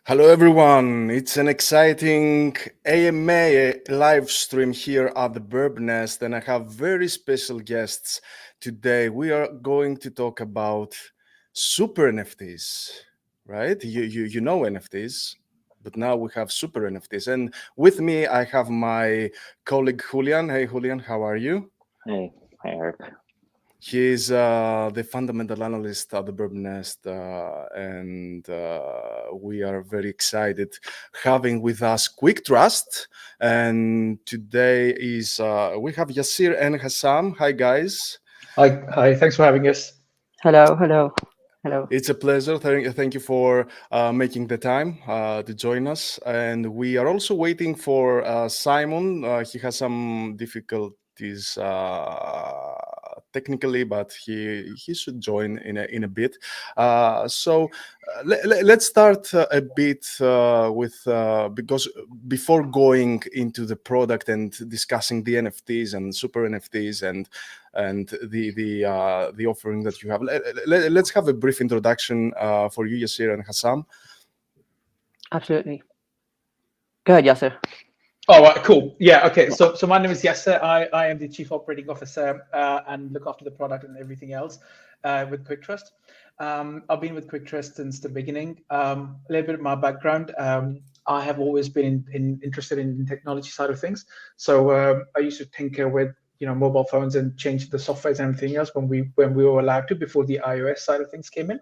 Hello everyone, it's an exciting AMA live stream here at the Birb Nest, and I have very special guests today. We are going to talk about super NFTs, right? You know NFTs, but now we have super NFTs. And with me, I have my colleague Julian. Hey Julian, how are you? Hey, Eric. He's the fundamental analyst at the Birb Nest, and we are very excited having with us KwikTrust. And today is we have Yasir and Hassam. Hi, guys. Hi. Thanks for having us. Hello. It's a pleasure. Thank you for making the time to join us. And we are also waiting for Simon. He has some difficulties technically, but he should join in a bit. So let's start a bit with because before going into the product and discussing the NFTs and super NFTs and the offering that you have, let's have a brief introduction for you, Yasir and Hassam. Absolutely. Go ahead, Yasir. All right, cool. Yeah, okay. So my name is Yasser. I am the Chief Operating Officer and look after the product and everything else with KwikTrust. I've been with KwikTrust since the beginning. A little bit of my background. I have always been interested in the technology side of things. So I used to tinker with mobile phones and change the software and everything else when we were allowed to before the iOS side of things came in.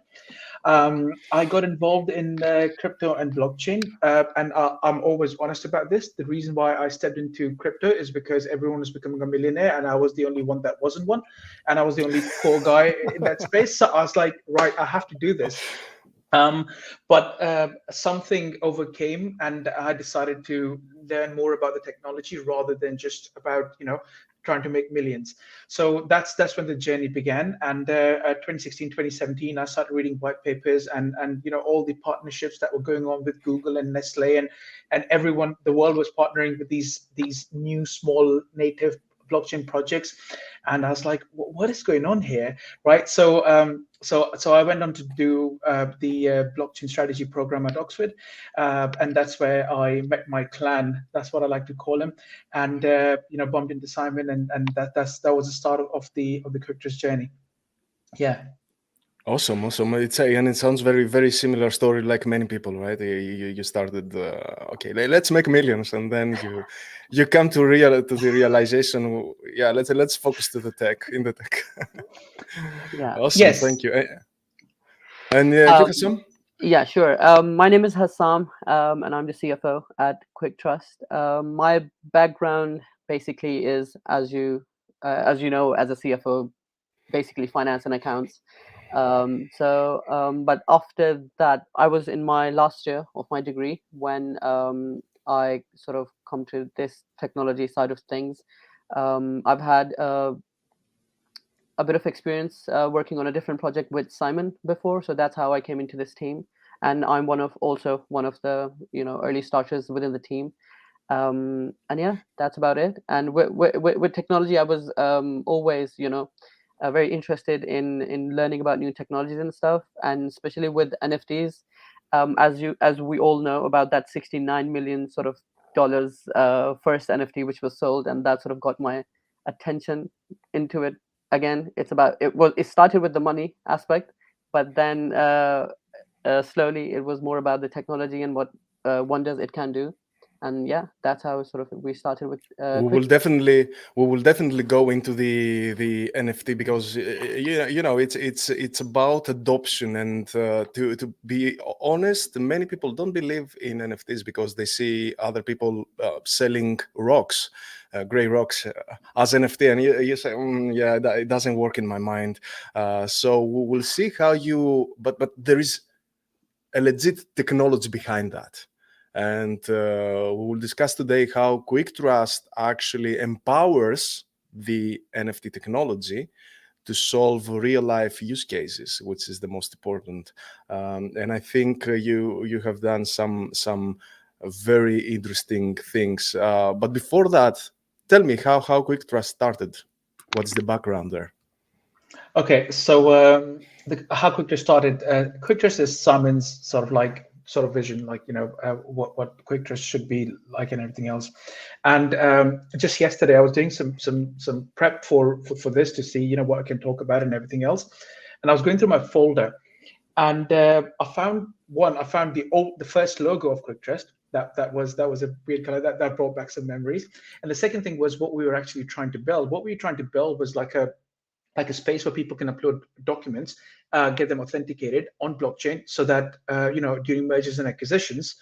I got involved in crypto and blockchain, and I'm always honest about this. The reason why I stepped into crypto is because everyone was becoming a millionaire, and I was the only one that wasn't one, and I was the only poor guy in that space. So I was like, right, I have to do this. But something overcame, and I decided to learn more about the technology rather than just about trying to make millions. So that's when the journey began. And 2016, 2017, I started reading white papers and all the partnerships that were going on with Google and Nestle and everyone. The world was partnering with these new small native blockchain projects, and I was like, what is going on here, right? So I went on to do the blockchain strategy program at Oxford, and that's where I met my clan. That's what I like to call him, and bumped into Simon, and that was the start of the KwikTrust journey. Yeah. Awesome. And it sounds very, very similar story like many people, right? You started, okay, let's make millions, and then you come to the realization. Yeah, let's focus to the tech. Yeah. Awesome. Yes. Thank you. And you, Hassam? Yeah, sure. My name is Hassam, and I'm the CFO at KwikTrust. My background basically is, as you know, as a CFO, basically finance and accounts. But after that, I was in my last year of my degree when I sort of come to this technology side of things. I've had a bit of experience working on a different project with Simon before, so that's how I came into this team. And I'm one of the early starters within the team. And yeah, that's about it. And with technology, I was always very interested in learning about new technologies and stuff, and especially with NFTs, as we all know about that $69 million sort of dollars first NFT which was sold, and that sort of got my attention into it again. It started with the money aspect, but then slowly it was more about the technology and what wonders it can do. And yeah, that's how we started with. We will definitely go into the NFT because it's about adoption, and to be honest, many people don't believe in NFTs because they see other people selling rocks, gray rocks as NFT, and you say, yeah, it doesn't work in my mind. So we will see how but there is a legit technology behind that. And we will discuss today how KwikTrust actually empowers the NFT technology to solve real-life use cases, which is the most important. And I think you have done some very interesting things. But before that, tell me how KwikTrust started. What's the background there? Okay, so how KwikTrust started. KwikTrust is Simon's sort of like sort of vision, like what KwikTrust should be like and everything else. And just yesterday, I was doing some prep for this to see what I can talk about and everything else. And I was going through my folder, and I found the first logo of KwikTrust. That was a weird color that brought back some memories. And the second thing was what we were actually trying to build. What we were trying to build was like a space where people can upload documents, get them authenticated on blockchain, so that during mergers and acquisitions,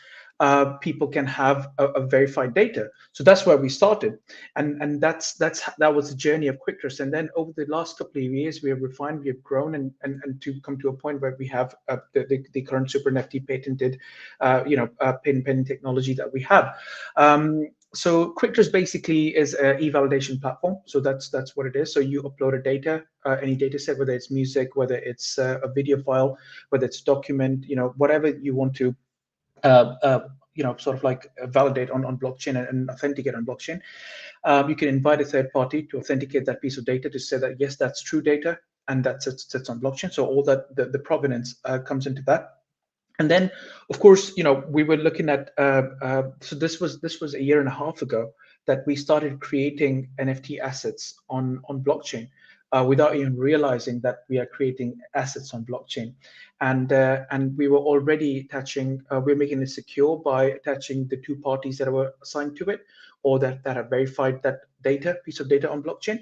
people can have a verified data. So that's where we started, and that was the journey of KwikTrust. And then over the last couple of years, we have refined, we have grown, and to come to a point where we have the current SuperNFT patented, patent pending technology that we have. So KwikTrust basically is an e-validation platform. So that's what it is. So you upload a data, any data set, whether it's music, whether it's a video file, whether it's document, whatever you want to, sort of like validate on blockchain and authenticate on blockchain. You can invite a third party to authenticate that piece of data to say that, yes, that's true data, and that sits on blockchain. So all that, the provenance comes into that. And then, of course, we were looking at, so this was a year and a half ago that we started creating NFT assets on blockchain, without even realizing that we are creating assets on blockchain. And we were already attaching, we're making it secure by attaching the two parties that were assigned to it, or that have verified that piece of data on blockchain.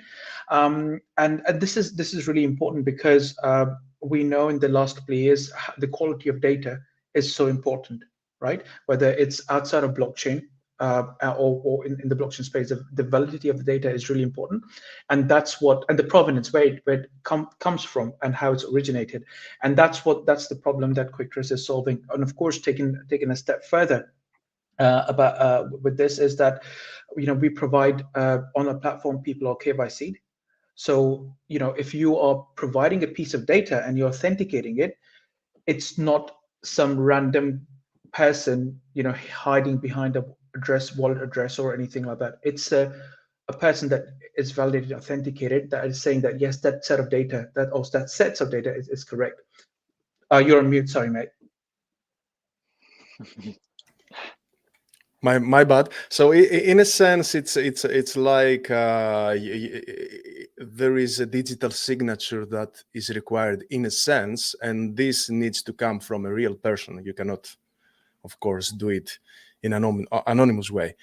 And this is really important, because we know in the last couple of years, the quality of data is so important, right? Whether it's outside of blockchain or in the blockchain space, the validity of the data is really important. And that's and the provenance, where it comes from and how it's originated. And that's the problem that KwikTrust is solving. And of course, taking a step further with this is that, we provide on a platform, people are KYC'd. So, if you are providing a piece of data and you're authenticating it, it's not some random person, hiding behind a wallet address or anything like that. It's a person that is validated, authenticated, that is saying that, yes, that set of data, that sets of data is correct. You're on mute, sorry, mate. My bad. So in a sense, it's like there is a digital signature that is required in a sense, and this needs to come from a real person. You cannot, of course, do it in an anonymous way.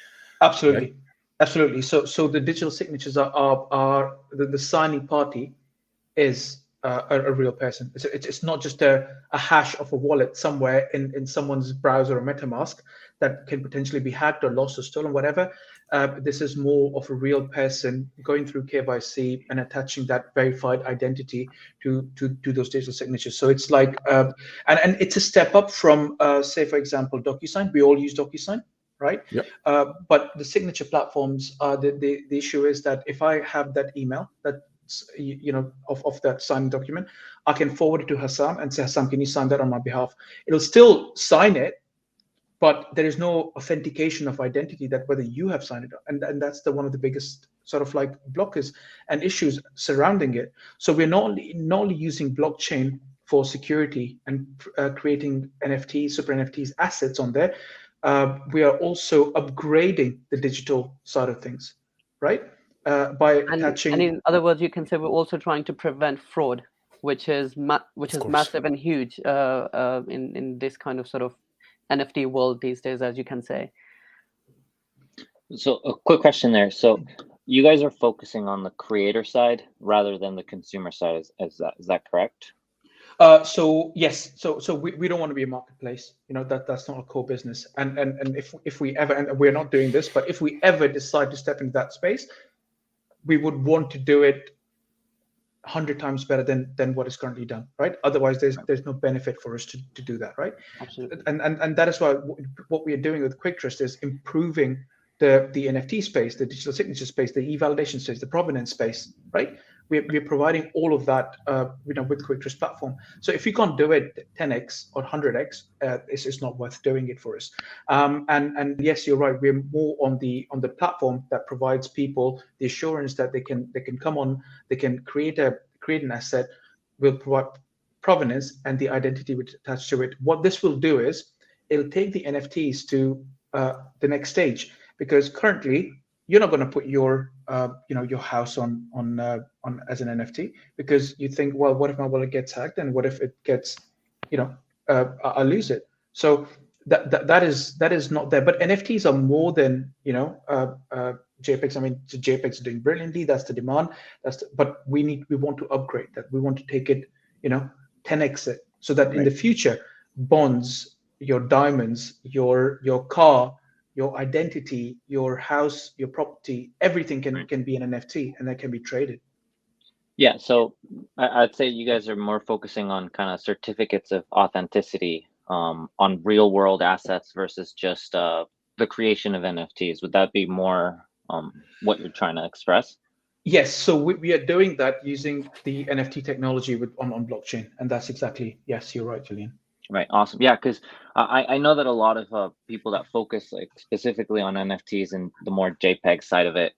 Absolutely, right? Absolutely. So the digital signatures are the signing party is a real person. It's not just a hash of a wallet somewhere in someone's browser or MetaMask that can potentially be hacked or lost or stolen, whatever. This is more of a real person going through KYC and attaching that verified identity to those digital signatures. So it's like, and it's a step up from, say, for example, DocuSign. We all use DocuSign, right? Yep. But the signature platforms, the issue is that if I have that email that of that signed document, I can forward it to Hassam and say, Hassam, can you sign that on my behalf? It'll still sign it, but there is no authentication of identity that whether you have signed it. And that's one of the biggest sort of like blockers and issues surrounding it. So we're not only using blockchain for security and creating NFTs, super NFTs assets on there, we are also upgrading the digital side of things, right? By attaching. And in other words, you can say we're also trying to prevent fraud, which is massive and huge in this kind of sort of NFT world these days, as you can say. So a quick question there. So you guys are focusing on the creator side rather than the consumer side. Is that correct? So yes, so we don't want to be a marketplace. That's not our core business. And if we ever, and we're not doing this, but if we ever decide to step into that space, we would want to do it 100 times better than what is currently done, right? Otherwise, there's no benefit for us to do that, right? Absolutely. And that is why what we are doing with KwikTrust is improving the NFT space, the digital signature space, the e-validation space, the provenance space, right? We're providing all of that, with KwikTrust platform. So if you can't do it 10x or 100x, it's not worth doing it for us. And yes, you're right. We're more on the platform that provides people the assurance that they can come on, they can create an asset, will provide provenance and the identity which attached to it. What this will do is it'll take the NFTs to the next stage, because currently you're not going to put your your house on as an NFT, because you think, well, what if my wallet gets hacked, and what if it gets, I lose it. So that is not there. But NFTs are more than JPEGs. I mean, JPEGs is doing brilliantly. That's the demand. But we want to upgrade that. We want to take it 10x it, so that in the future, bonds, your diamonds, your car, your identity, your house, your property, everything can be an NFT, and that can be traded. Yeah, so I'd say you guys are more focusing on kind of certificates of authenticity on real world assets versus just the creation of NFTs. Would that be more what you're trying to express? Yes, so we are doing that using the NFT technology on blockchain, and that's exactly, yes, you're right, Julian. Right, awesome. Yeah, because I know that a lot of people that focus like specifically on NFTs and the more JPEG side of it,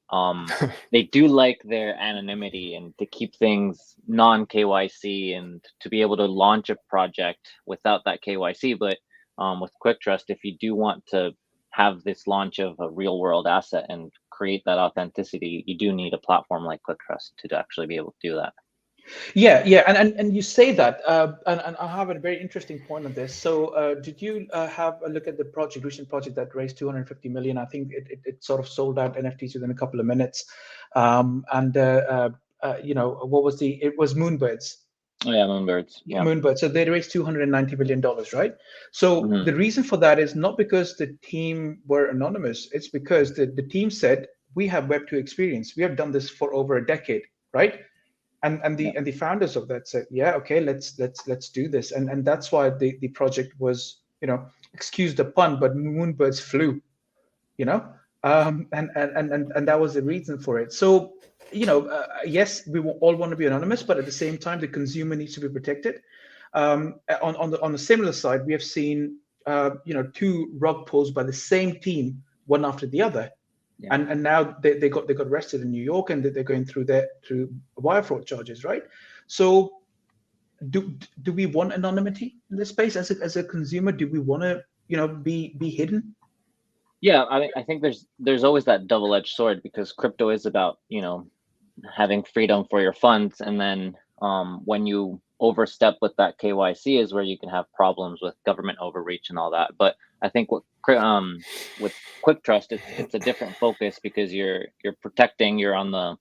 they do like their anonymity and to keep things non-KYC and to be able to launch a project without that KYC. But with KwikTrust, if you do want to have this launch of a real world asset and create that authenticity, you do need a platform like KwikTrust to actually be able to do that. Yeah, and you say that, and I have a very interesting point on this. So, did you have a look at the recent project that raised 250 million? I think it sort of sold out NFTs within a couple of minutes. What was it was Moonbirds. Oh yeah, Moonbirds. Yeah, Moonbirds. So they raised $290 million, right? So the reason for that is not because the team were anonymous. It's because the team said, we have Web2 experience. We have done this for over a decade, right? And the founders of that said, yeah, okay, let's do this, and that's why the project was, excuse the pun, but Moonbirds flew, and that was the reason for it. So yes, we all want to be anonymous, but at the same time, the consumer needs to be protected. On the similar side, we have seen 2 rug pulls by the same team, one after the other. Yeah. And now they got arrested in New York, and they're going through wire fraud charges, right? So do we want anonymity in this space as a consumer? Do we want to be hidden? Yeah, I think there's always that double-edged sword, because crypto is about having freedom for your funds, and then when you overstep with that KYC is where you can have problems with government overreach and all that. But I think with KwikTrust, it's a different focus, because you're protecting the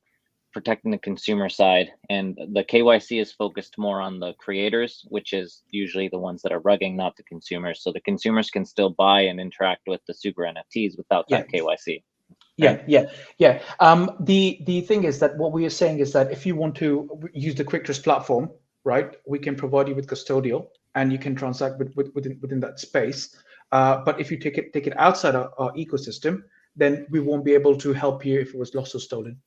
consumer side, and the KYC is focused more on the creators, which is usually the ones that are rugging, not the consumers. So the consumers can still buy and interact with the SuperNFTs without that KYC. Right? Yeah. The thing is that what we are saying is that if you want to use the KwikTrust platform, right, we can provide you with custodial, and you can transact within that space. But if you take it outside our ecosystem, then we won't be able to help you if it was lost or stolen.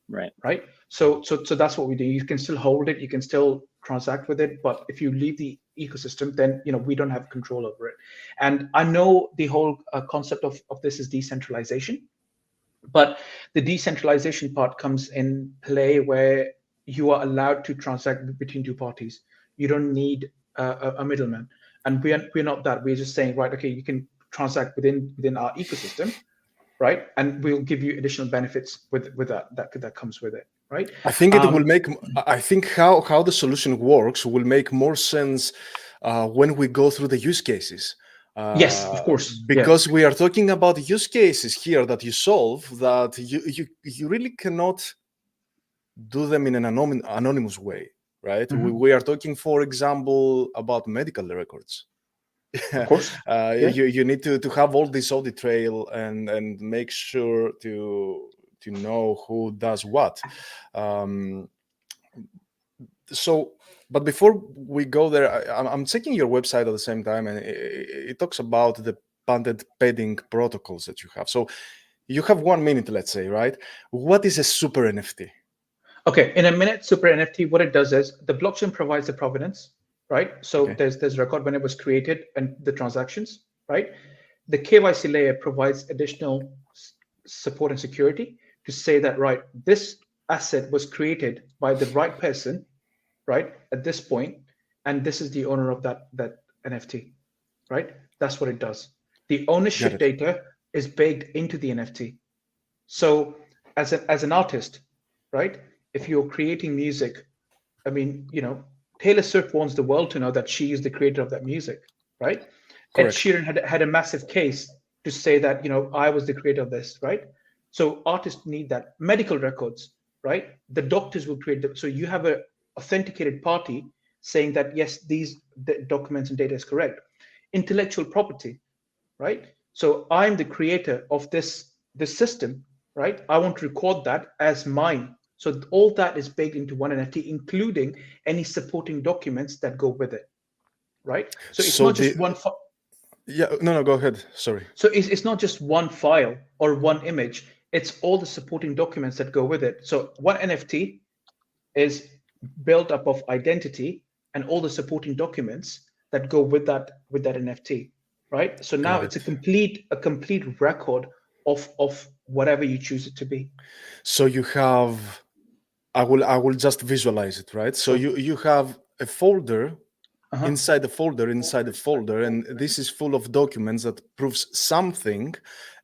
Right. So that's what we do. You can still hold it, you can still transact with it, but if you leave the ecosystem, then we don't have control over it. And I know the whole concept of this is decentralization, but the decentralization part comes in play where you are allowed to transact between 2 parties. You don't need a middleman, and we're not that. We're just saying, right, okay, you can transact within our ecosystem, right, and we'll give you additional benefits with that comes with it, right? I think it will make. I think how the solution works will make more sense when we go through the use cases. Yes, of course. Because we are talking about use cases here that you solve, that you really cannot do them in an anonymous way, right? We are talking, for example, about medical records. Of course. You need to have all this audit trail and make sure to know who does what. But before we go there, I'm checking your website at the same time, and it talks about the patent pending protocols that you have. So you have 1 minute, let's say, right? What is a super NFT? Okay, in a minute, super NFT, what it does is the blockchain provides the provenance, right? So there's record when it was created and the transactions, right? The KYC layer provides additional support and security to say that, right, this asset was created by the right person, right, at this point, and this is the owner of that NFT, right? That's what it does. The ownership data is baked into the NFT. So as an artist, right? If you're creating music, I mean, Taylor Swift wants the world to know that she is the creator of that music, right? Ed Correct. Sheeran had a massive case to say that, I was the creator of this, right? So artists need that. Medical records, right? The doctors will create them. So you have a authenticated party saying that, yes, these documents and data is correct. Intellectual property, right? So I'm the creator of this system, right? I want to record that as mine. So all that is baked into one NFT, including any supporting documents that go with it, right? So it's not just one. Yeah, no, go ahead. Sorry. So it's not just one file or one image. It's all the supporting documents that go with it. So one NFT is built up of identity and all the supporting documents that go with that NFT, right? So now it's a complete record of whatever you choose it to be. So you have, I will just visualize it, right? So you have a folder inside the folder, and this is full of documents that proves something,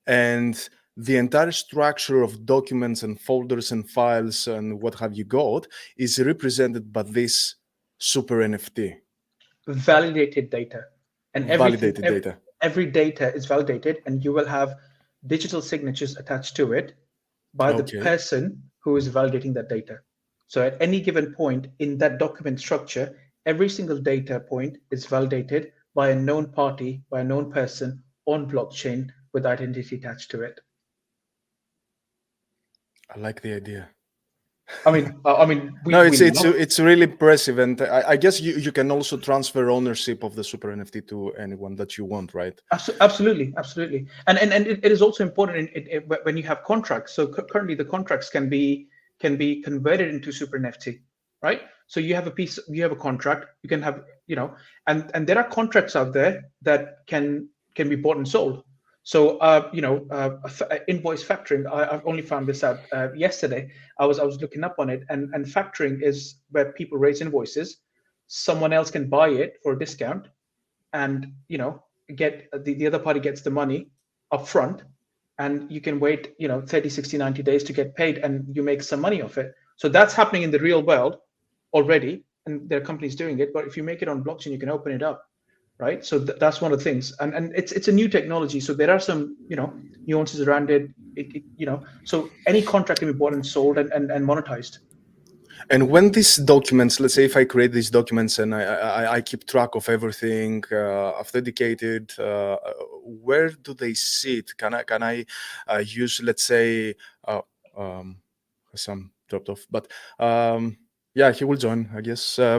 and the entire structure of documents and folders and files and what have you got is represented by this super NFT. Validated data. And every data is validated, and you will have digital signatures attached to it by the person who is validating that data. So at any given point in that document structure, every single data point is validated by a known party, by a known person on blockchain with identity attached to it. I like the idea. It's really impressive, and I guess you can also transfer ownership of the super NFT to anyone that you want, right? Absolutely, and it is also important when you have contracts. So currently, the contracts can be converted into super NFT, right? So you have a contract. You can have and there are contracts out there that can be bought and sold. So invoice factoring, I've only found this out yesterday. I was looking up on it, and factoring is where people raise invoices. Someone else can buy it for a discount, and get the other party gets the money up front, and you can wait 30, 60, 90 days to get paid, and you make some money off it. So that's happening in the real world already, and there are companies doing it. But if you make it on blockchain, you can open it up. Right, so that's one of the things, and it's a new technology, so there are some nuances around it. So any contract can be bought and sold and monetized. And when these documents, let's say if I create these documents and I keep track of everything, authenticated, where do they sit? Can I use, let's say, Hassam dropped off, but yeah, he will join, I guess. So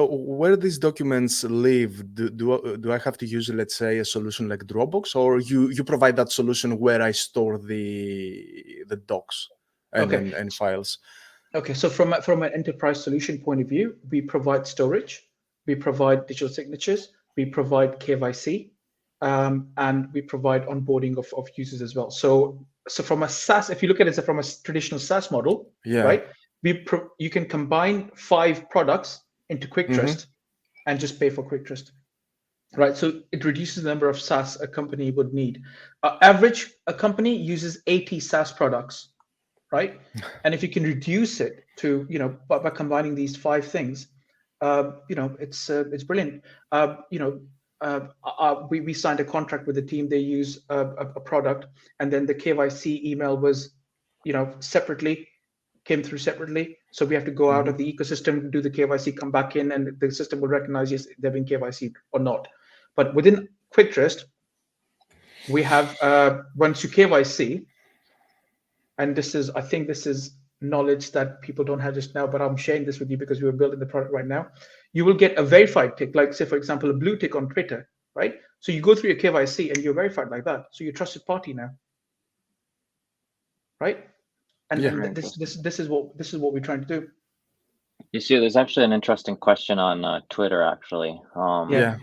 where these documents live, do I have to use, let's say, a solution like Dropbox, or you provide that solution where I store the docs and files? Okay, so from an enterprise solution point of view, we provide storage, we provide digital signatures, we provide KYC, and we provide onboarding of users as well. So from a SaaS, if you look at it from a traditional SaaS model, right? You can combine 5 products into KwikTrust and just pay for KwikTrust, right? So it reduces the number of SaaS a company would need. Average, a company uses 80 SaaS products, right? And if you can reduce it to, by combining these 5 things, it's brilliant. We signed a contract with the team. They use a product, and then the KYC email was, came through separately. So we have to go out of the ecosystem, do the KYC, come back in, and the system will recognize yes, they've been KYC or not. But within KwikTrust, we have once you KYC, and I think this is knowledge that people don't have just now, but I'm sharing this with you because we're building the product right now. You will get a verified tick, like say, for example, a blue tick on Twitter, right? So you go through your KYC and you're verified like that. So you're a trusted party now, right? And this is what we're trying to do. You see, there's actually an interesting question on Twitter, actually. On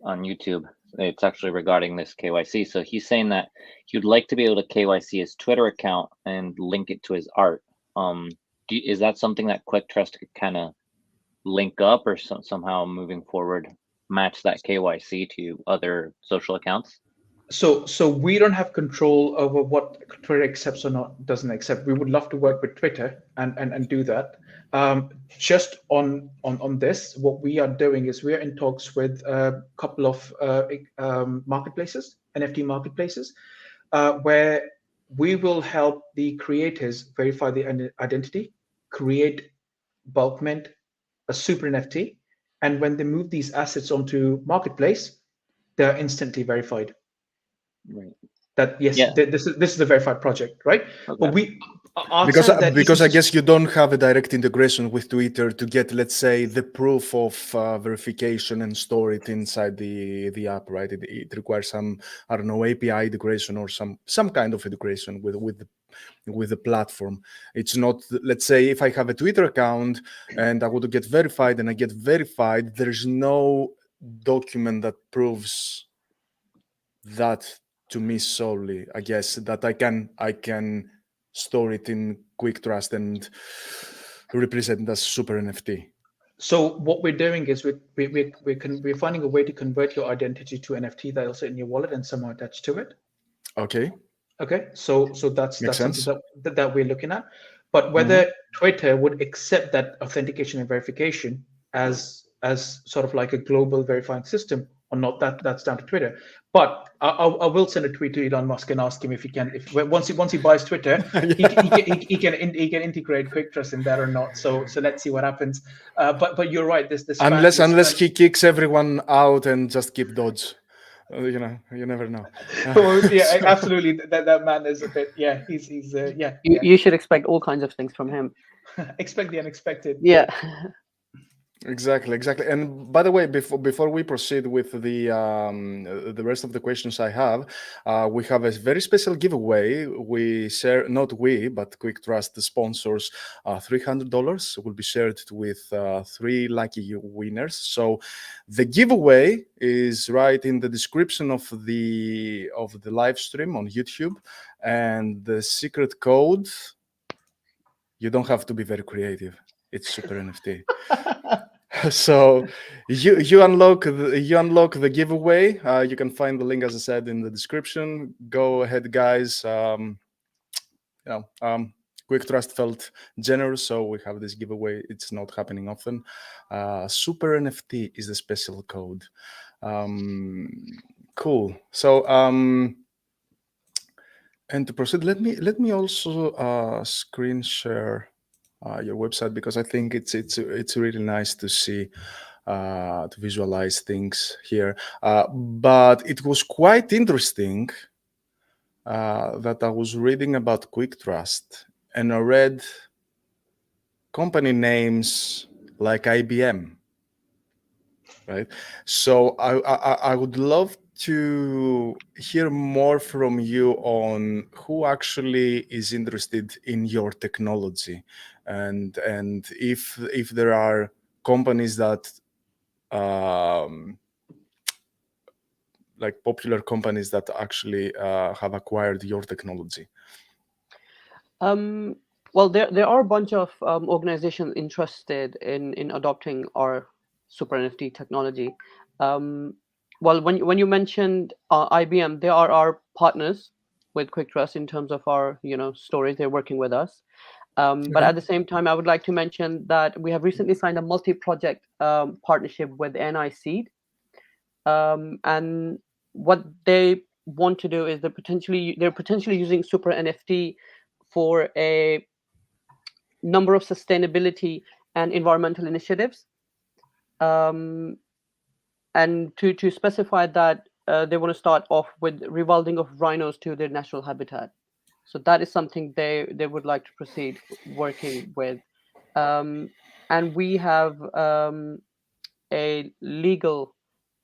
YouTube. It's actually regarding this KYC. So he's saying that he'd like to be able to KYC his Twitter account and link it to his art. Is that something that KwikTrust could kind of link up or somehow moving forward match that KYC to other social accounts? So we don't have control over what Twitter accepts or not doesn't accept. We would love to work with Twitter and do that. Just on this, what we are doing is we are in talks with a couple of marketplaces, NFT marketplaces, where we will help the creators verify the identity, create bulk mint, a super NFT, and when they move these assets onto marketplace, they're instantly verified. Right. That yes, Yeah. this is a verified project, right? Okay. But we because I guess you don't have a direct integration with Twitter to get, let's say, the proof of verification and store it inside the app, right? It requires some, I don't know, API integration or some kind of integration with the platform. It's not, let's say, if I have a Twitter account and I want to get verified and I get verified, there's no document that proves that to me solely. I guess that I can store it in KwikTrust and represent as super NFT. So what we're doing is we're finding a way to convert your identity to NFT that'll sit in your wallet and somehow attached to it. Okay. Okay. So that's Makes sense. something that we're looking at. But whether Twitter would accept that authentication and verification as sort of like a global verifying system or not, that's down to Twitter. But I will send a tweet to Elon Musk and ask him if he can, once he buys Twitter, he can integrate KwikTrust in that or not. So let's see what happens. But you're right. This unless he kicks everyone out and just keep Dodge. You know, you never know. Yeah, absolutely. That man is a bit. Yeah, he's yeah. You should expect all kinds of things from him. Expect the unexpected. Yeah. Exactly. And by the way, before we proceed with the rest of the questions I have, we have a very special giveaway. We share, not we, but KwikTrust sponsors, $300 will be shared with 3 lucky winners. So the giveaway is right in the description of the live stream on YouTube, and the secret code. You don't have to be very creative. It's SuperNFT. So you unlock the giveaway. You can find the link, as I said, in the description. Go ahead, guys. KwikTrust felt generous, so we have this giveaway. It's not happening often. SuperNFT is the special code. Cool. So and to proceed, let me also screen share your website, because I think it's really nice to see, to visualize things here. But it was quite interesting that I was reading about KwikTrust, and I read company names like IBM, right? So I would love to hear more from you on who actually is interested in your technology, and if there are companies that like popular companies that actually have acquired your technology. Well, there are a bunch of organizations interested in adopting our SuperNFT technology. Well, when you mentioned IBM, they are our partners with KwikTrust in terms of our storage. They're working with us. But at the same time, I would like to mention that we have recently signed a multi-project partnership with NIC, and what they want to do is they're potentially using SuperNFT for a number of sustainability and environmental initiatives. And to specify that, they want to start off with rewilding of rhinos to their natural habitat. So that is something they would like to proceed working with. And we have a legal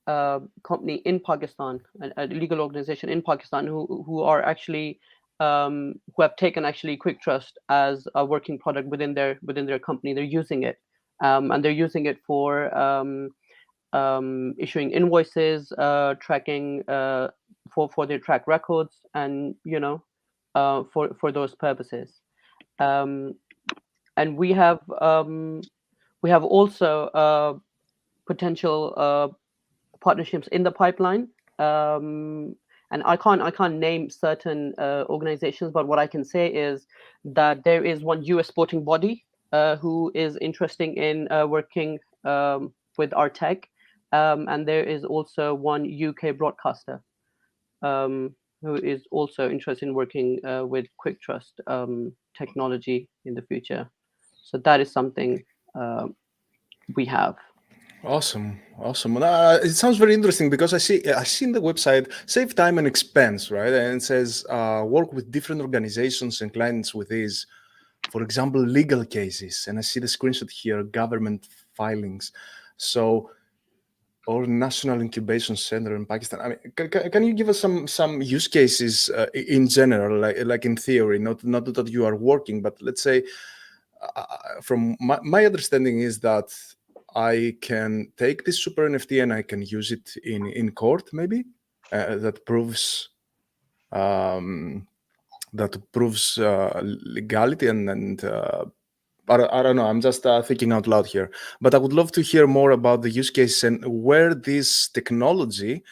company in Pakistan, a legal organization in Pakistan who are actually who have taken actually KwikTrust as a working product within their company. They're using it, and they're using it for issuing invoices, tracking for their track records, and for those purposes. And we have We have also potential partnerships in the pipeline. And I can't name certain organizations, but what I can say is that there is one US sporting body who is interested in working with our tech, and there is also one UK broadcaster who is also interested in working with KwikTrust technology in the future. So that is something we have. Awesome. It sounds very interesting because I see in the website save time and expense, right? And it says work with different organizations and clients with these, for example, legal cases. And I see the screenshot here, government filings. So, or National Incubation Center in Pakistan. I mean, can you give us some use cases in general, like in theory, not that you are working, but let's say, from my understanding is that I can take this super NFT and I can use it in court, maybe that proves legality and I don't know. I'm just thinking out loud here, but I would love to hear more about the use case and where this technology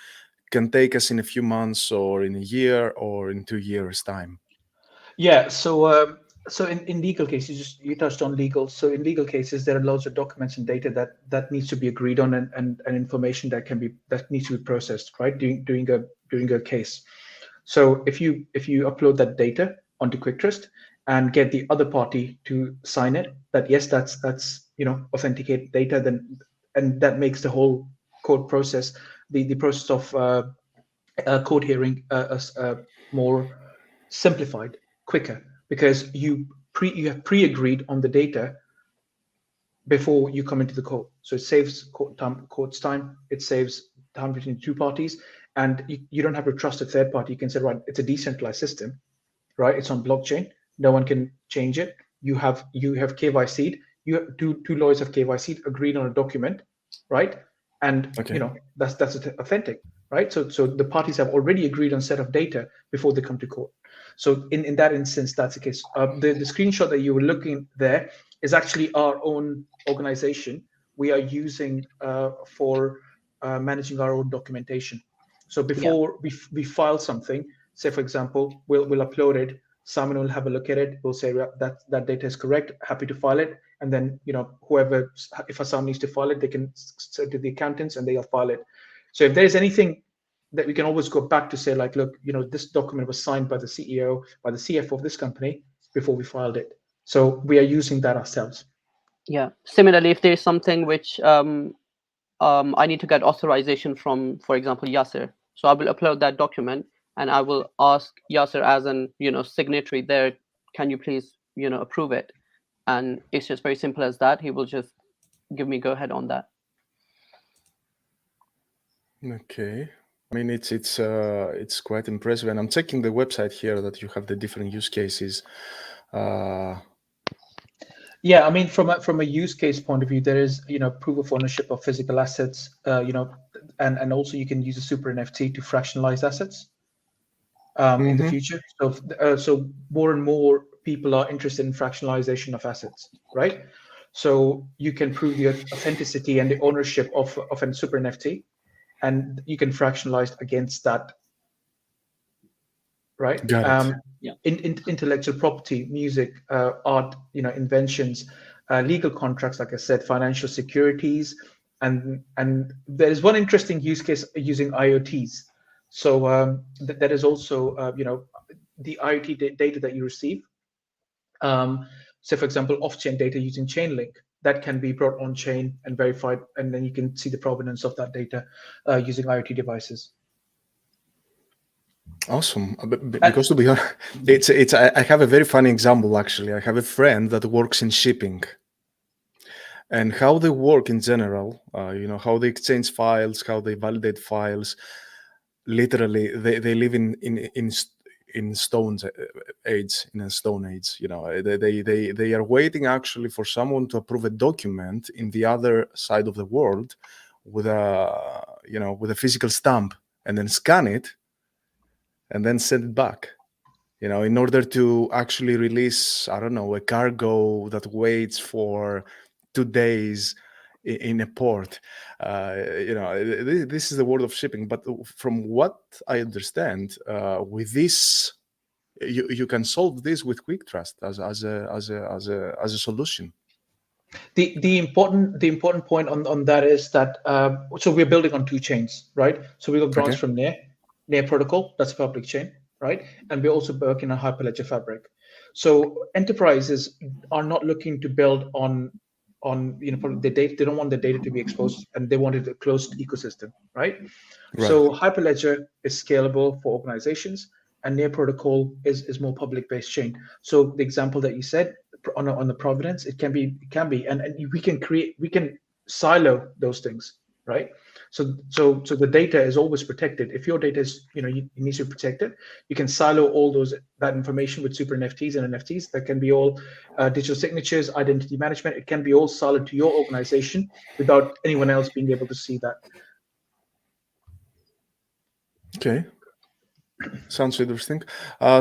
can take us in a few months, or in a year, or in 2 years' time. Yeah. So in legal cases, you touched on legal. So in legal cases, there are loads of documents and data that needs to be agreed on, and information that needs to be processed, right, during a case. So if you upload that data onto KwikTrust and get the other party to sign it, that yes, that's authenticated data, then, and that makes the whole court process, the process of court hearing more simplified, quicker, because you have pre-agreed on the data before you come into the court. So it saves court's time, it saves time between two parties, and you don't have to trust a third party. You can say, right, it's a decentralized system, right? It's on blockchain. No one can change it. You have KYC'd. You have two lawyers have KYC'd, agreed on a document, right? And Okay. that's authentic, right? So the parties have already agreed on a set of data before they come to court. So in that instance, that's the case. The screenshot that you were looking there is actually our own organization. We are using for managing our own documentation. So before we file something, say for example, we'll upload it. Simon will have a look at it. We'll say that data is correct. Happy to file it. And then whoever, if Hassam needs to file it, they can send to the accountants and they'll file it. So if there's anything that we can always go back to say, like, look, this document was signed by the CEO, by the CFO of this company before we filed it. So we are using that ourselves. Yeah. Similarly, if there's something which I need to get authorization from, for example, Yasser, so I will upload that document and I will ask Yasser as an signatory there, can you please approve it? And it's just very simple as that. He will just give me go ahead on that. Okay. I mean, it's quite impressive, and I'm checking the website here that you have the different use cases. Yeah, I mean, from a use case point of view, there is proof of ownership of physical assets, and also you can use a super NFT to fractionalize assets in the future. So more and more people are interested in fractionalization of assets, right? So you can prove the authenticity and the ownership of a super NFT, and you can fractionalize against that, right? Got it. Intellectual property, music, art, inventions, legal contracts, like I said, financial securities, and there is one interesting use case using IoTs. So that is also the IoT data that you receive. So for example, off-chain data using Chainlink that can be brought on chain and verified, and then you can see the provenance of that data using IoT devices. Awesome. Because to be honest, I have a very funny example, actually. I have a friend that works in shipping, and how they work in general, how they exchange files, how they validate files. Literally, they live in stone age. They are waiting actually for someone to approve a document in the other side of the world with a physical stamp, and then scan it and then send it back, in order to actually release, I don't know, a cargo that waits for 2 days in a port. This is the world of shipping. But from what I understand, with this, you can solve this with KwikTrust as a solution. The important point on that is that so we're building on 2 chains, right? So we got branch from Near protocol, that's a public chain, right? And we're also working on Hyperledger Fabric. So enterprises are not looking to build on the data. They don't want the data to be exposed, and they wanted a closed ecosystem, right? So Hyperledger is scalable for organizations, and Near protocol is more public-based chain. So the example that you said on the provenance, it can be, and we can silo those things, right? So the data is always protected. If your data is, you need to protect it, you can silo all that information with SuperNFTs and NFTs. That can be all digital signatures, identity management. It can be all siloed to your organization without anyone else being able to see that. Okay. Sounds interesting.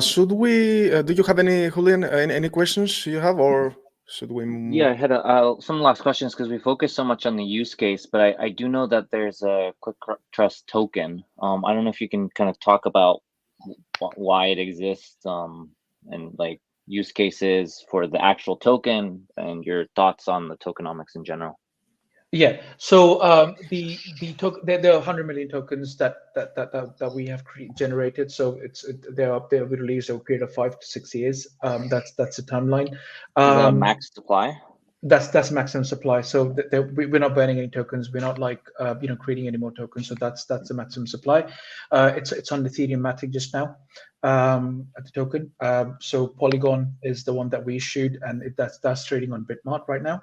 Should we? Do you have any, Julian? Any questions you have, or should we? Yeah, I had some last questions because we focus so much on the use case, but I do know that there's a KwikTrust token. I don't know if you can kind of talk about why it exists, and like use cases for the actual token, and your thoughts on the tokenomics in general. Yeah. So there are 100 million tokens that we have generated. So they're released over a period of 5 to 6 years. That's the timeline. Max supply. That's maximum supply. So we're not burning any tokens. We're not like creating any more tokens. So that's the maximum supply. It's on Ethereum Matic just now. At the token. So Polygon is the one that we issued, and that's trading on Bitmart right now.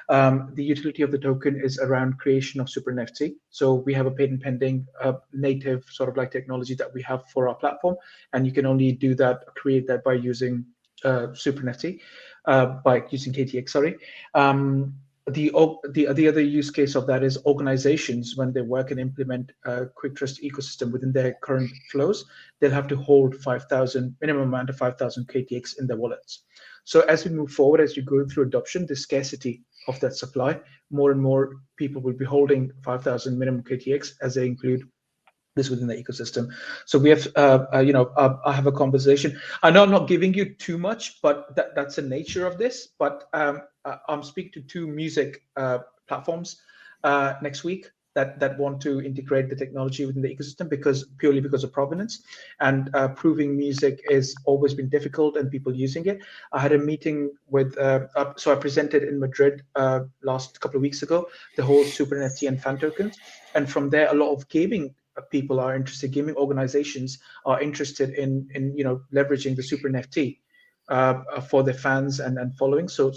The utility of the token is around creation of SuperNFT. So we have a patent pending native sort of like technology that we have for our platform, and you can only do that, create that by using SuperNFT, by using KTX. Sorry. The other use case of that is organizations, when they work and implement a KwikTrust ecosystem within their current flows, they'll have to hold 5,000 minimum amount of 5,000 KTX in their wallets. So as we move forward, as you go through adoption, the scarcity of that supply, more and more people will be holding 5,000 minimum KTX as they include this within the ecosystem. So we have, I have a conversation. I know I'm not giving you too much, but that's the nature of this. But I'm speaking to 2 music platforms next week that want to integrate the technology within the ecosystem purely because of provenance, and proving music has always been difficult and people using it. I had a meeting with, so I presented in Madrid last couple of weeks ago, the whole SuperNFT and fan tokens, and from there a lot of gaming people are interested, gaming organizations are interested in leveraging the SuperNFT for their fans and following. So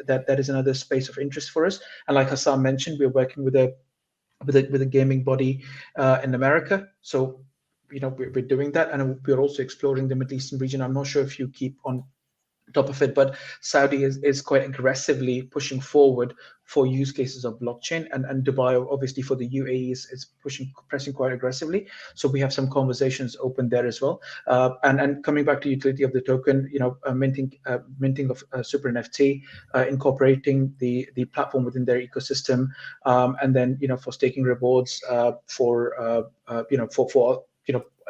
that is another space of interest for us. And like Hassam mentioned, we're working with a gaming body in America. So we're doing that, and we're also exploring the Middle Eastern region. I'm not sure if you keep on top of it, but Saudi is quite aggressively pushing forward for use cases of blockchain, and Dubai obviously for the UAE is pressing quite aggressively. So we have some conversations open there as well. And coming back to utility of the token, minting of SuperNFT, incorporating the platform within their ecosystem, and then for staking rewards for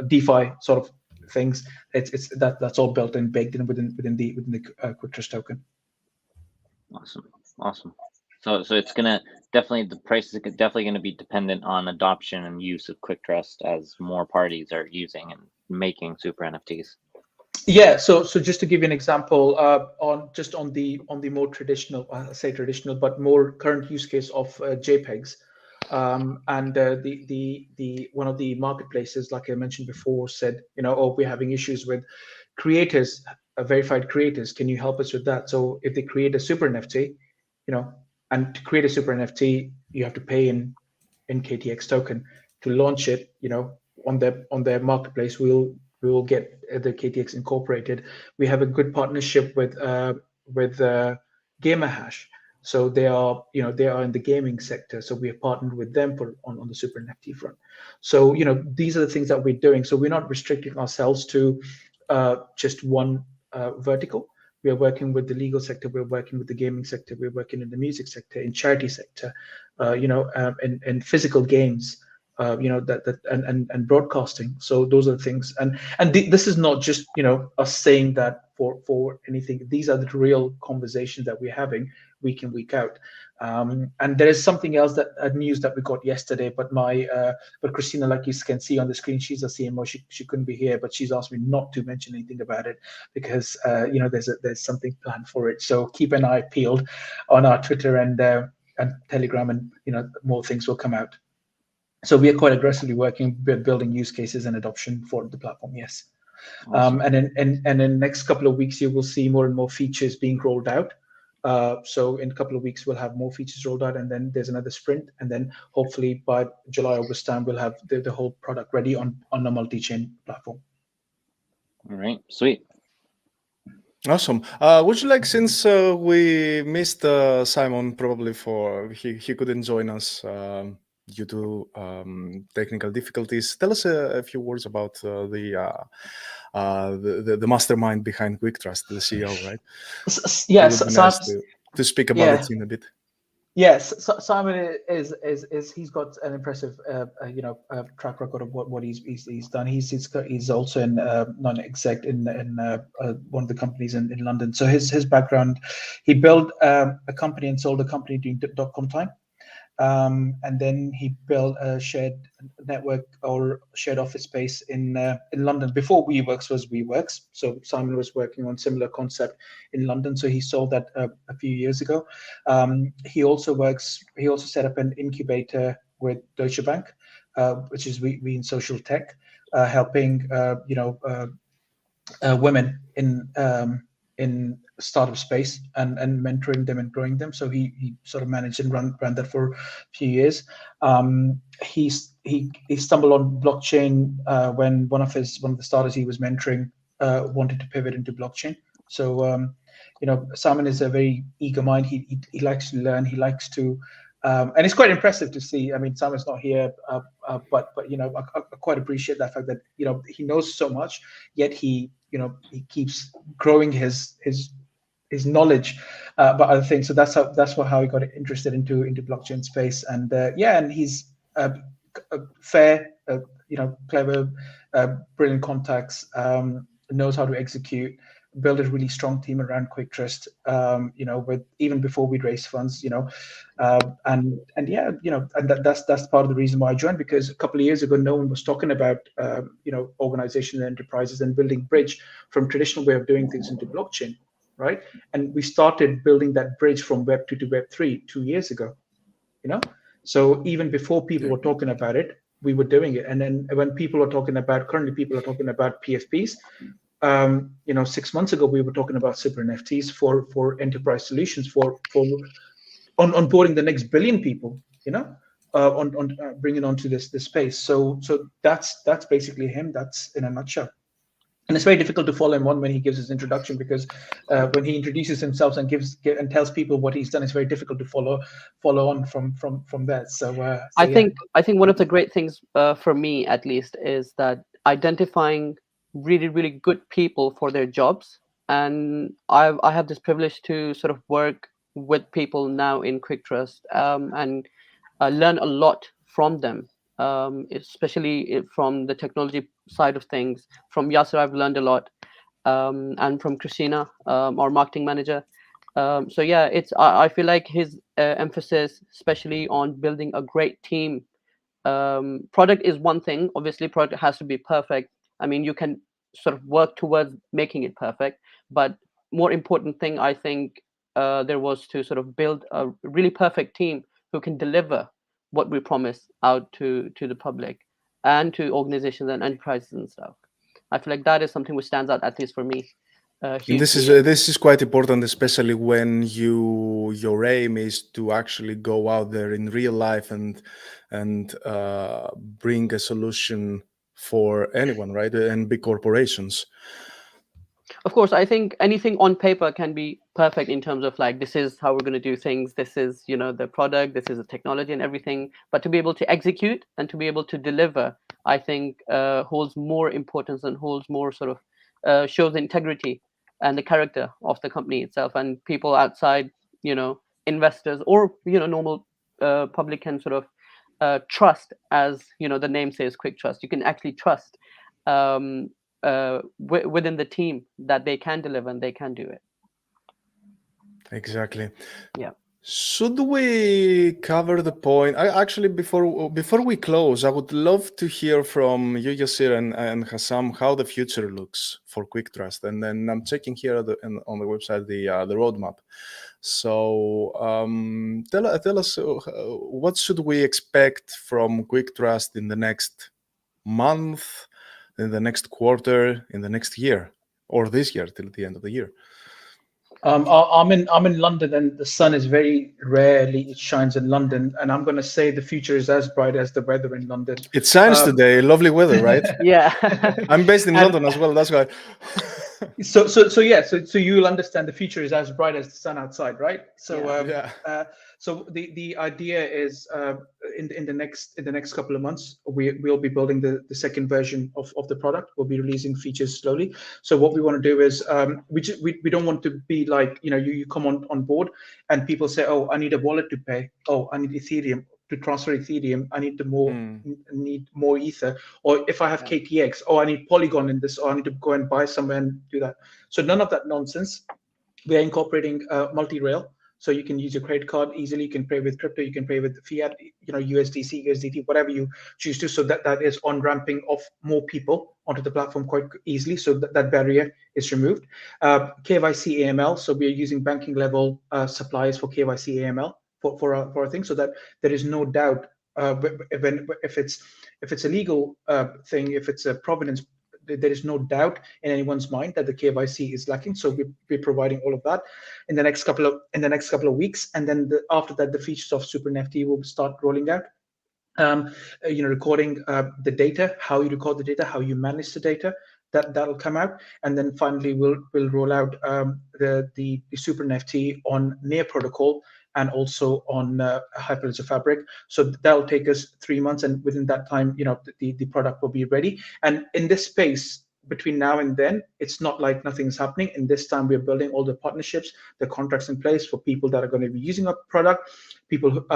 DeFi sort of things. That's all built and baked in within the KwikTrust token. Awesome. So it's gonna the price is definitely gonna be dependent on adoption and use of KwikTrust as more parties are using and making SuperNFTs. Yeah. So just to give you an example, on the more traditional, I say traditional, but more current use case of JPEGs. And the one of the marketplaces, like I mentioned before, said, we're having issues with creators, verified creators. Can you help us with that? So if they create a super NFT, and to create a super NFT, you have to pay in KTX token. To launch it, on their marketplace, we will get the KTX incorporated. We have a good partnership with Gamer Hash. So they are in the gaming sector. So we have partnered with them on the Super NFT front. So these are the things that we're doing. So we're not restricting ourselves to just one vertical. We are working with the legal sector. We're working with the gaming sector. We're working in the music sector, in charity sector, in physical games. And broadcasting. So those are the things, and this is not just us saying that for anything. These are the real conversations that we're having week in, week out. And there is something else that news that we got yesterday, but Christina, like you can see on the screen, she's a CMO. She couldn't be here, but she's asked me not to mention anything about it because there's something planned for it. So keep an eye peeled on our Twitter and Telegram, and more things will come out. So we are quite aggressively working, building use cases and adoption for the platform. Yes. Awesome. And in the next couple of weeks, you will see more and more features being rolled out. So in a couple of weeks, we'll have more features rolled out, and then there's another sprint. And then hopefully by July, August time, we'll have the whole product ready on a multi-chain platform. All right, sweet. Awesome. Would you like, since we missed Simon probably he couldn't join us due to technical difficulties, tell us a few words about the mastermind behind KwikTrust, the CEO, right? Yes, nice to speak about it in a bit. Yes, so Simon is he's got an impressive track record of what he's done. He's also in non-exec in one of the companies in London. So his background, he built a company and sold a company during .com time. And then he built a shared network or shared office space in London before WeWorks was WeWorks. So Simon was working on similar concept in London. So he sold that a few years ago. He also set up an incubator with Deutsche Bank, which is we in social tech, helping women in startup space and mentoring them and growing them. So he sort of managed and ran that for a few years. He stumbled on blockchain when one of the startups he was mentoring wanted to pivot into blockchain. So Simon is a very eager mind. He likes to learn. He likes to and it's quite impressive to see. I mean, Simon's not here, but I quite appreciate that fact that he knows so much, yet he keeps growing his knowledge about other things. So that's how he got interested into blockchain space. And and he's fair, clever, brilliant contacts, knows how to execute, build a really strong team around KwikTrust, with even before we'd raised funds, and that's part of the reason why I joined, because a couple of years ago, no one was talking about, organizations and enterprises and building bridge from traditional way of doing things into blockchain, right? And we started building that bridge from Web 2 to Web 3 2 years ago, So even before people were talking about it, we were doing it. And then when currently people are talking about PFPs, 6 months ago, we were talking about SuperNFTs for enterprise solutions for onboarding the next billion people, on bringing onto this space. So that's basically him. That's in a nutshell. And it's very difficult to follow him on when he gives his introduction, because when he introduces himself and and tells people what he's done, it's very difficult to follow on from that. So I think one of the great things for me, at least, is that identifying really, really good people for their jobs. And I have this privilege to sort of work with people now in KwikTrust and learn a lot from them, especially from the technology side of things. From Yasser, I've learned a lot, and from Christina, our marketing manager. So yeah, I feel like his emphasis, especially on building a great team. Product is one thing. Obviously, product has to be perfect. I mean, you can sort of work towards making it perfect, but more important thing, I think, there was to sort of build a really perfect team who can deliver what we promise out to the public and to organizations and enterprises and stuff. I feel like that is something which stands out, at least for me. This is quite important, especially when your aim is to actually go out there in real life and bring a solution for anyone, right? And big corporations. Of course, I think anything on paper can be perfect in terms of like, this is how we're going to do things. This is, the product, this is the technology and everything. But to be able to execute and to be able to deliver, I think holds more importance and holds more sort of shows integrity and the character of the company itself, and people outside, investors or normal public can sort of trust, as the name says, KwikTrust. You can actually trust within the team that they can deliver and they can do it. Exactly. Yeah. Should we cover the point? Actually, before we close, I would love to hear from you, Yasir, and Hassam, how the future looks for KwikTrust. And then I'm checking here on the website the roadmap. So tell us, what should we expect from KwikTrust in the next month, in the next quarter, in the next year, or this year till the end of the year? I'm in London, and the sun is very rarely it shines in London, and I'm going to say the future is as bright as the weather in London. It shines today, lovely weather, right? Yeah. I'm based in London as well, that's why. So you'll understand the future is as bright as the sun outside, right? So yeah. So the idea is in the next couple of months we'll be building the second version of the product. We'll be releasing features slowly. So what we want to do is we don't want to be like, you come on board and people say, oh, I need a wallet to pay. Oh, I need Ethereum to transfer Ethereum. I need need more Ether. Or if I have KTX, oh, I need Polygon in this, or I need to go and buy somewhere and do that. So none of that nonsense. We are incorporating multi-rail. So you can use your credit card easily. You can pay with crypto. You can pay with fiat, USDC, USDT, whatever you choose to. So that is on-ramping of more people onto the platform quite easily. So that barrier is removed. KYC AML. So we are using banking level suppliers for KYC AML for our thing, so that there is no doubt if it's a legal thing, if it's a provenance, there is no doubt in anyone's mind that the KYC is lacking. So we're providing all of that in the next couple of weeks, and then after that, the features of SuperNFT will start rolling out. Recording the data, how you record the data, how you manage the data, that'll come out, and then finally we'll roll out the SuperNFT on Near protocol and also on Hyperledger Fabric. So that'll take us 3 months, and within that time, the product will be ready. And in this space, between now and then, it's not like nothing's happening. In this time, we're building all the partnerships, the contracts in place for people that are going to be using our product, people who,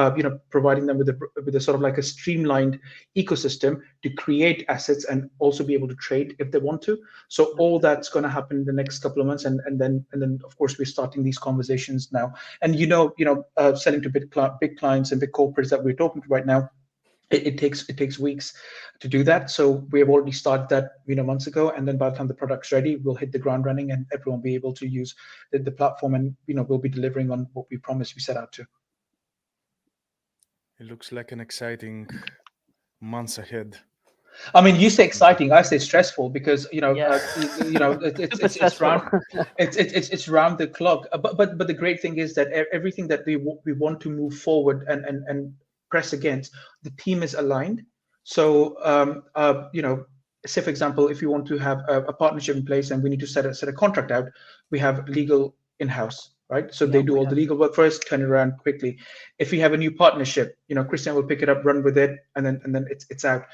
providing them with a sort of like a streamlined ecosystem to create assets and also be able to trade if they want to. So all that's going to happen in the next couple of months, and then of course we're starting these conversations now. And selling to big clients and big corporates that we're talking to right now, it takes weeks to do that. So we have already started that months ago, and then by the time the product's ready, we'll hit the ground running and everyone will be able to use the platform, and we'll be delivering on what we promised we set out to. It looks like an exciting months ahead. I mean, you say exciting, I say stressful, because it's round the clock. But the great thing is that everything that we want to move forward and press against, the team is aligned. So say for example, if you want to have a partnership in place and we need to set a contract out, we have legal in-house, right? So they do all the legal work first, turn it around quickly. If we have a new partnership, Christian will pick it up, run with it, and then it's out.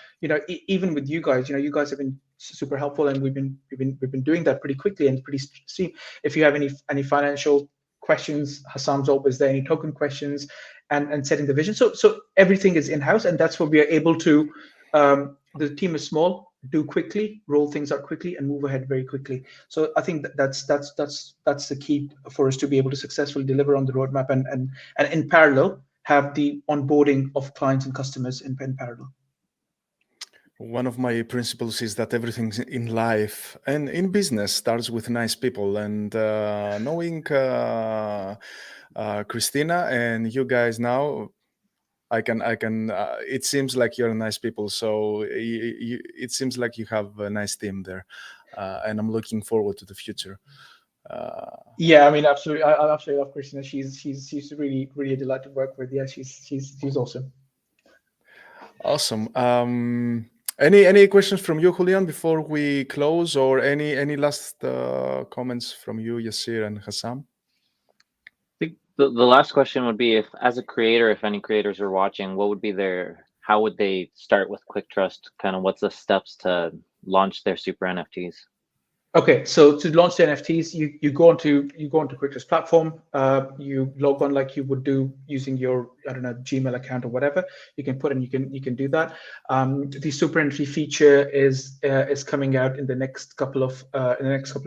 Even with you guys, you guys have been super helpful, and we've been doing that pretty quickly and pretty stream. If you have any financial questions, Hassam's always there. Any token questions, and setting the vision. So everything is in-house, and that's what we are able to. The team is small, do quickly, roll things out quickly, and move ahead very quickly. So I think that's the key for us to be able to successfully deliver on the roadmap, and in parallel have the onboarding of clients and customers in parallel. One of my principles is that everything in life and in business starts with nice people, and knowing Christina and you guys now, I can. It seems like you're nice people, so it seems like you have a nice team there, and I'm looking forward to the future. Yeah, I mean, absolutely. I absolutely love Christina. She's really a delight to work with. Yeah, she's awesome. Awesome. Any questions from you, Julian, before we close, or any last comments from you, Yasir and Hassam? I think the last question would be, if as a creator, if any creators are watching, how would they start with KwikTrust? Kind of what's the steps to launch their super NFTs? Okay, so to launch the NFTs, you go onto KwikTrust platform. You log on like you would do using your, I don't know, Gmail account or whatever. You can put in, you can do that. The SuperNFT feature is coming out in the next couple of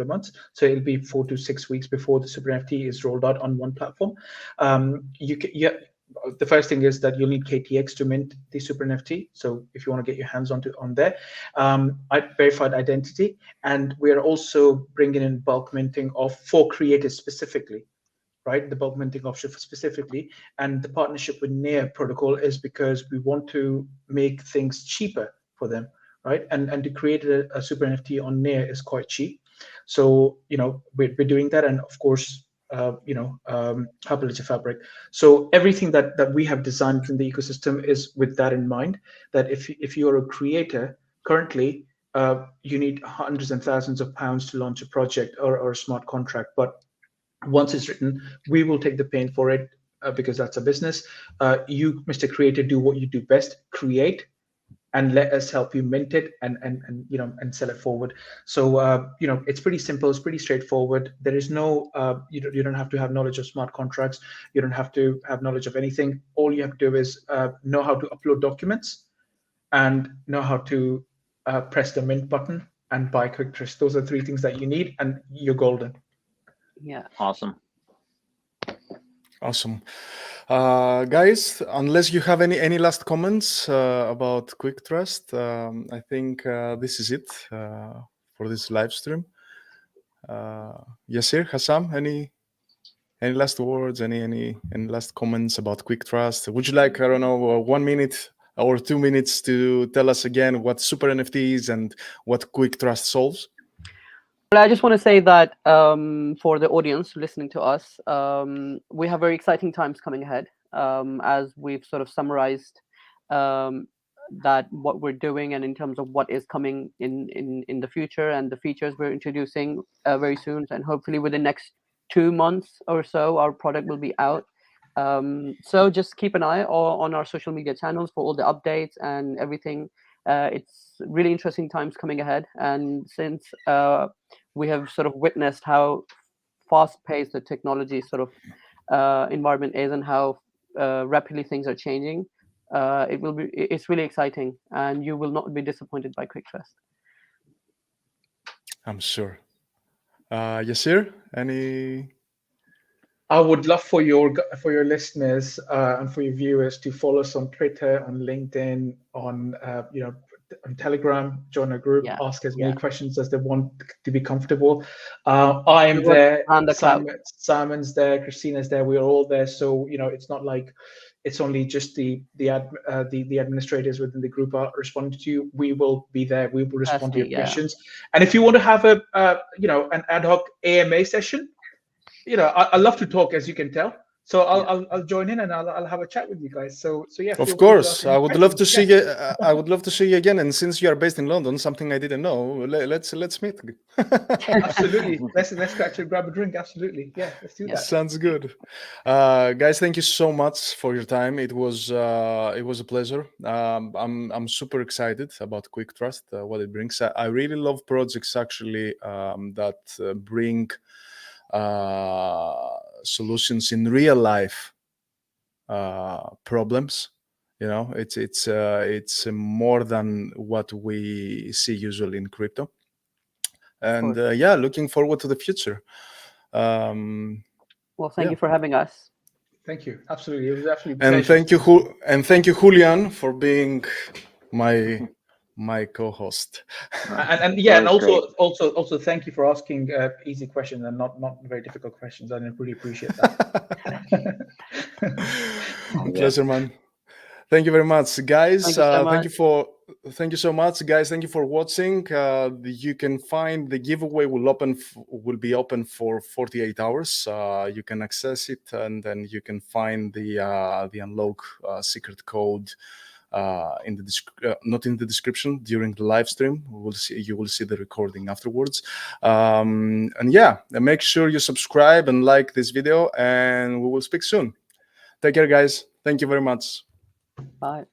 months. So it'll be 4 to 6 weeks before the SuperNFT is rolled out on one platform. The first thing is that you'll need KTX to mint the SuperNFT. So if you want to get your hands on there, verified identity, and we are also bringing in bulk minting for creators specifically, right? The bulk minting option specifically, and the partnership with Near protocol is because we want to make things cheaper for them, right? And to create a SuperNFT on Near is quite cheap. So we're doing that, and of course. Hyperledger Fabric. So everything that we have designed in the ecosystem is with that in mind. That if you're a creator currently, you need hundreds and thousands of pounds to launch a project or a smart contract. But once it's written, we will take the pain for it because that's a business. You, Mr. Creator, do what you do best: create, and let us help you mint it and sell it forward. So it's pretty simple, it's pretty straightforward. There is no you don't have to have knowledge of smart contracts, you don't have to have knowledge of anything. All you have to do is know how to upload documents and know how to press the mint button and buy KwikTrust. Those are 3 things that you need, and you're golden. Yeah, awesome. Guys, unless you have any last comments about KwikTrust, I think this is it for this live stream. Yasir, Hassam, any last words, any last comments about KwikTrust? Would you like, I don't know, 1 minute or 2 minutes to tell us again what SuperNFT is and what KwikTrust solves? Well, I just want to say that for the audience listening to us, we have very exciting times coming ahead. As we've sort of summarized that what we're doing, and in terms of what is coming in the future, and the features we're introducing very soon, and hopefully within the next 2 months or so, our product will be out. So just keep an eye on our social media channels for all the updates and everything. It's really interesting times coming ahead, and since we have sort of witnessed how fast-paced the technology sort of environment is, and how rapidly things are changing, it's really exciting, and you will not be disappointed by KwikTrust. I'm sure. Yasir, any? I would love for your listeners and for your viewers to follow us on Twitter, on LinkedIn, on on Telegram, join a group, ask as many questions as they want to be comfortable. I am there, Simon's there, Christina's there, we're all there. So it's not like it's only just the administrators within the group are responding to you. We will be there. We will respond to your questions. And if you want to have an ad hoc AMA session, I love to talk, as you can tell. So I'll join in, and I'll have a chat with you guys. So yeah. Of course, I would love to see you. I would love to see you again. And since you are based in London, something I didn't know, let's meet. Absolutely. Let's actually grab a drink. Absolutely. Yeah. Let's do that. Sounds good. Guys, thank you so much for your time. It was a pleasure. I'm super excited about KwikTrust, what it brings. I really love projects actually that bring solutions in real life problems. It's more than what we see usually in crypto, and looking forward to the future. Well, thank you for having us. Thank you. Absolutely, it was absolutely and thank you Julian for being my co-host. And also thank you for asking easy questions and not very difficult questions. I really appreciate that. Pleasure, man. Thank you very much, guys. Thank you so much, guys. Thank you for watching. You can find the giveaway will be open for 48 hours. You can access it, and then you can find the unlock secret code not in the description, during the live stream. You will see the recording afterwards. And make sure you subscribe and like this video, and we will speak soon. Take care, guys. Thank you very much. Bye.